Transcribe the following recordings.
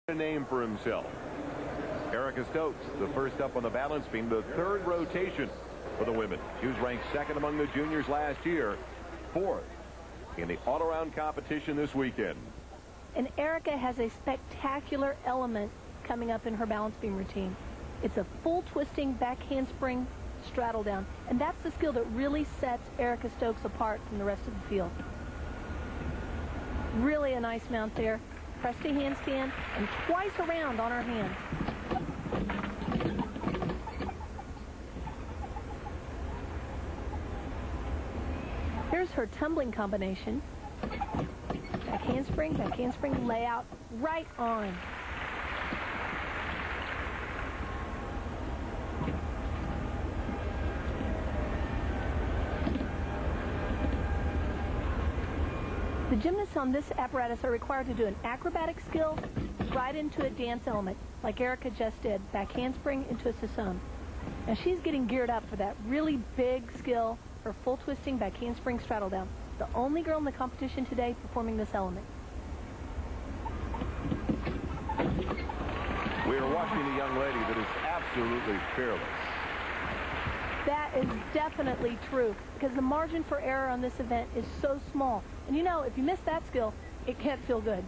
a name for himself. Erica Stokes, the first up on the balance beam, the third rotation for the women. She was ranked second among the juniors last year, fourth in the all-around competition this weekend. And Erica has a spectacular element coming up in her balance beam routine. It's a full twisting back handspring straddle down. And that's the skill that really sets Erica Stokes apart from the rest of the field. Really a nice mount there. Press to handstand and twice around on her hands. Here's her tumbling combination. Back handspring layout, right on. The gymnasts on this apparatus are required to do an acrobatic skill right into a dance element, like Erica just did, back handspring into a Sassoon. Now she's getting geared up for that really big skill, her full twisting back handspring straddle down. The only girl in the competition today performing this element. We are watching a young lady that is absolutely fearless. That is definitely true, because the margin for error on this event is so small. And you know, if you miss that skill, it can't feel good.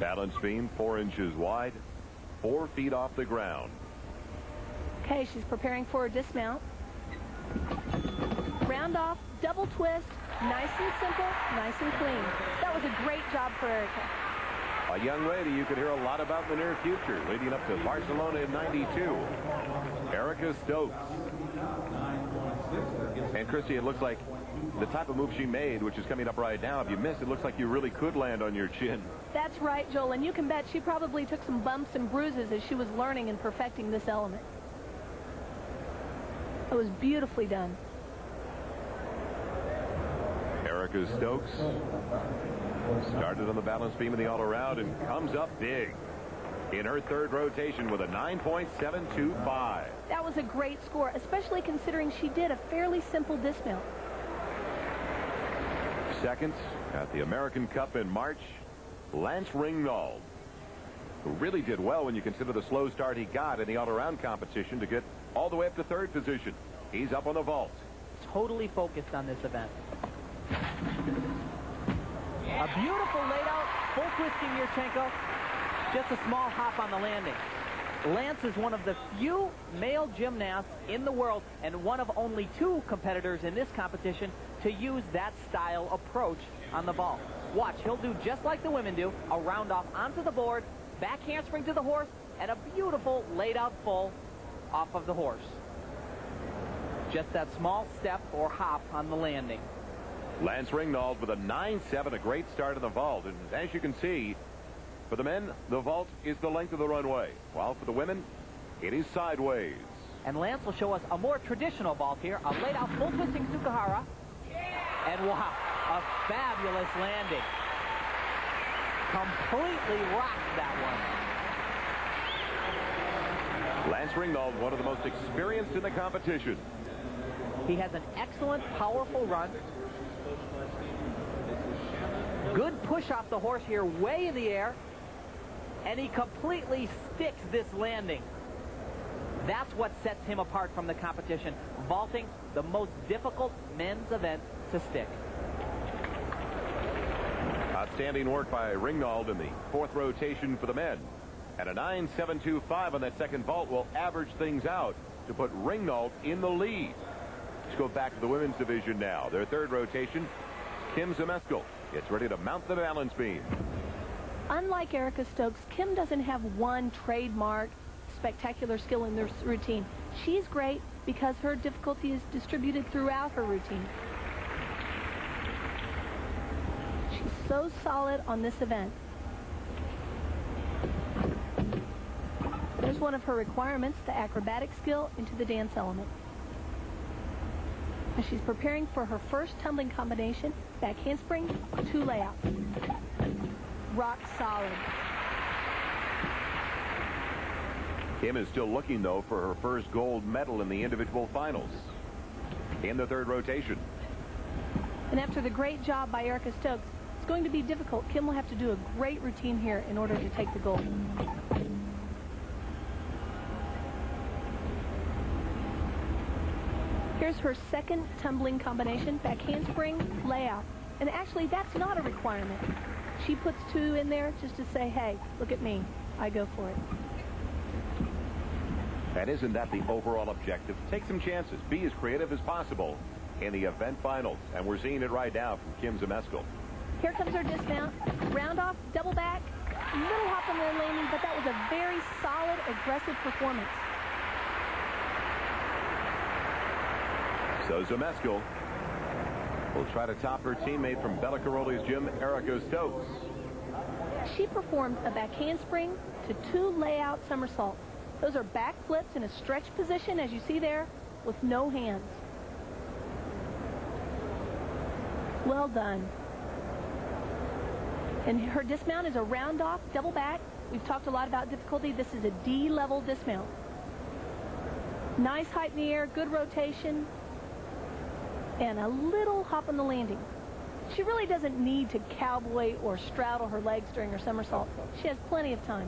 Balance beam 4 inches wide, 4 feet off the ground. Okay, she's preparing for a dismount. Round off, double twist, nice and simple, nice and clean. That was a great job for Erica. A young lady you could hear a lot about in the near future, leading up to Barcelona in '92. Erica Stokes. And Christy, it looks like the type of move she made, which is coming up right now, if you miss, it looks like you really could land on your chin. That's right, Joel, and you can bet she probably took some bumps and bruises as she was learning and perfecting this element. It was beautifully done. Erica Stokes started on the balance beam in the all-around and comes up big in her third rotation with a 9.725. That was a great score, especially considering she did a fairly simple dismount. Second at the American Cup in March, Lance Ringnald, who really did well when you consider the slow start he got in the all-around competition to get all the way up to third position. He's up on the vault. Totally focused on this event. A beautiful laid out, full twisting Yurchenko. Just a small hop on the landing. Lance is one of the few male gymnasts in the world and one of only 2 competitors in this competition to use that style approach on the vault. Watch, he'll do just like the women do, a round off onto the board, back handspring to the horse, and a beautiful laid out full off of the horse. Just that small step or hop on the landing. Lance Ringnald with a 9.7, a great start in the vault. And as you can see, for the men, the vault is the length of the runway, while for the women, it is sideways. And Lance will show us a more traditional vault here, a laid out full twisting Tsukahara. And wow, a fabulous landing. Completely rocked that one. Lance Ringnald, one of the most experienced in the competition. He has an excellent, powerful run. Good push off the horse here, way in the air. And he completely sticks this landing. That's what sets him apart from the competition. Vaulting, the most difficult men's event to stick. Outstanding work by Ringnald in the fourth rotation for the men. And a 9.725 on that second vault will average things out to put Ringnald in the lead. Let's go back to the women's division now. Their third rotation, Kim Zmeskal gets ready to mount the balance beam. Unlike Erica Stokes, Kim doesn't have one trademark spectacular skill in this routine. She's great because her difficulty is distributed throughout her routine. She's so solid on this event. There's one of her requirements, the acrobatic skill into the dance element. And she's preparing for her first tumbling combination, back handspring, 2 layouts. Rock solid. Kim is still looking, though, for her first gold medal in the individual finals in the third rotation. And after the great job by Erica Stokes, going to be difficult. Kim will have to do a great routine here in order to take the gold. Here's her second tumbling combination, back handspring, layout. And actually, that's not a requirement. She puts 2 in there just to say, hey, look at me. I go for it. And isn't that the overall objective? Take some chances. Be as creative as possible in the event finals. And we're seeing it right now from Kim Zmeskal. Here comes her dismount. Round off, double back, little hop on the landing, but that was a very solid, aggressive performance. So Zmeskal will try to top her teammate from Bella Caroli's gym, Erica Stokes. She performed a back handspring to 2 layout somersaults. Those are back flips in a stretch position, as you see there, with no hands. Well done. And her dismount is a round off, double back. We've talked a lot about difficulty. This is a D-level dismount. Nice height in the air, good rotation, and a little hop on the landing. She really doesn't need to cowboy or straddle her legs during her somersault. She has plenty of time.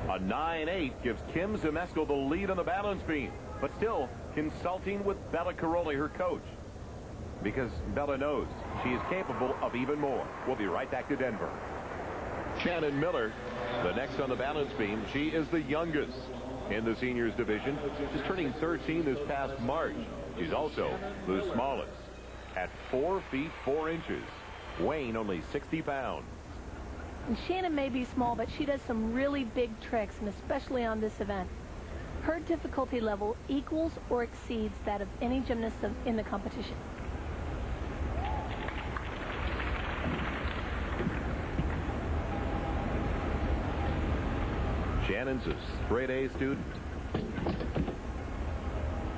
A 9-8 gives Kim Zmeskal the lead on the balance beam, but still consulting with Bella Caroli, her coach, because Bella knows she is capable of even more. We'll be right back to Denver. Shannon Miller, the next on the balance beam. She is the youngest in the seniors division. She's turning 13 this past March. She's also the smallest at 4 feet 4 inches, weighing only 60 pounds. And Shannon may be small, but she does some really big tricks, and especially on this event. Her difficulty level equals or exceeds that of any gymnast in the competition. Shannon's a straight A student.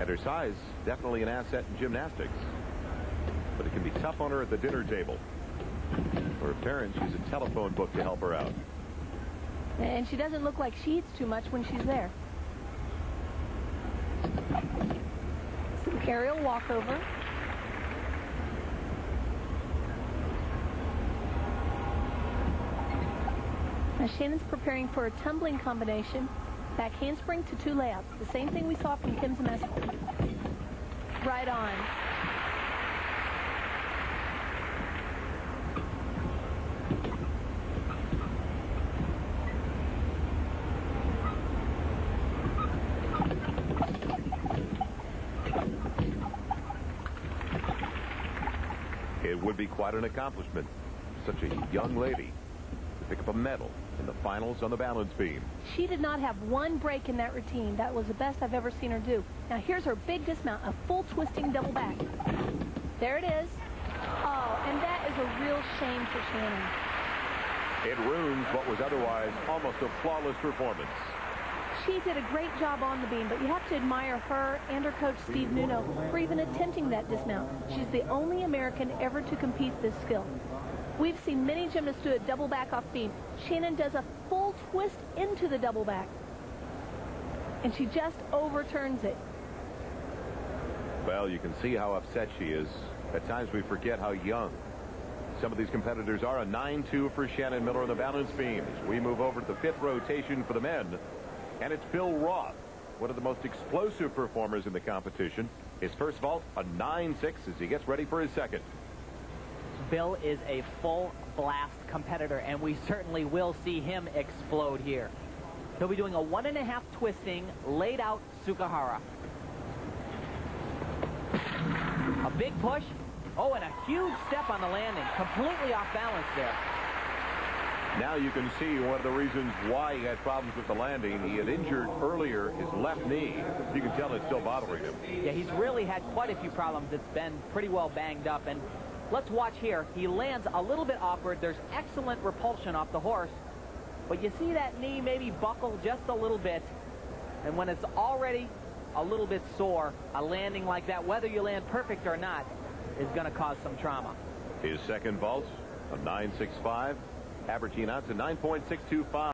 And her size, definitely an asset in gymnastics. But it can be tough on her at the dinner table. For her parents, she's a telephone book to help her out. And she doesn't look like she eats too much when she's there. Some aerial walkover. Now Shannon's preparing for a tumbling combination. Back handspring to 2 layouts. The same thing we saw from Kim Zmeskal. Right on. It would be quite an accomplishment. Such a young lady to pick up a medal in the finals on the balance beam. She did not have one break in that routine. That was the best I've ever seen her do. Now here's her big dismount, a full twisting double back. There it is. Oh, and that is a real shame for Shannon. It ruins what was otherwise almost a flawless performance. She did a great job on the beam, but you have to admire her and her coach, Steve Nuno, for even attempting that dismount. She's the only American ever to compete this skill. We've seen many gymnasts do a double back off beam. Shannon does a full twist into the double back. And she just overturns it. Well, you can see how upset she is. At times we forget how young some of these competitors are. A 9-2 for Shannon Miller on the balance beam. As we move over to the 5th rotation for the men. And it's Bill Roth, one of the most explosive performers in the competition. His first vault, a 9-6 as he gets ready for his second. Bill is a full blast competitor, and we certainly will see him explode here. He'll be doing a 1.5 twisting, laid out Sukahara. A big push. Oh, and a huge step on the landing. Completely off balance there. Now you can see one of the reasons why he had problems with the landing. He had injured earlier his left knee. You can tell it's still bothering him. Yeah, he's really had quite a few problems. It's been pretty well banged up. And let's watch here. He lands a little bit awkward. There's excellent repulsion off the horse. But you see that knee maybe buckle just a little bit. And when it's already a little bit sore, a landing like that, whether you land perfect or not, is going to cause some trauma. His second vault, a 9.65. Averaging out to 9.625.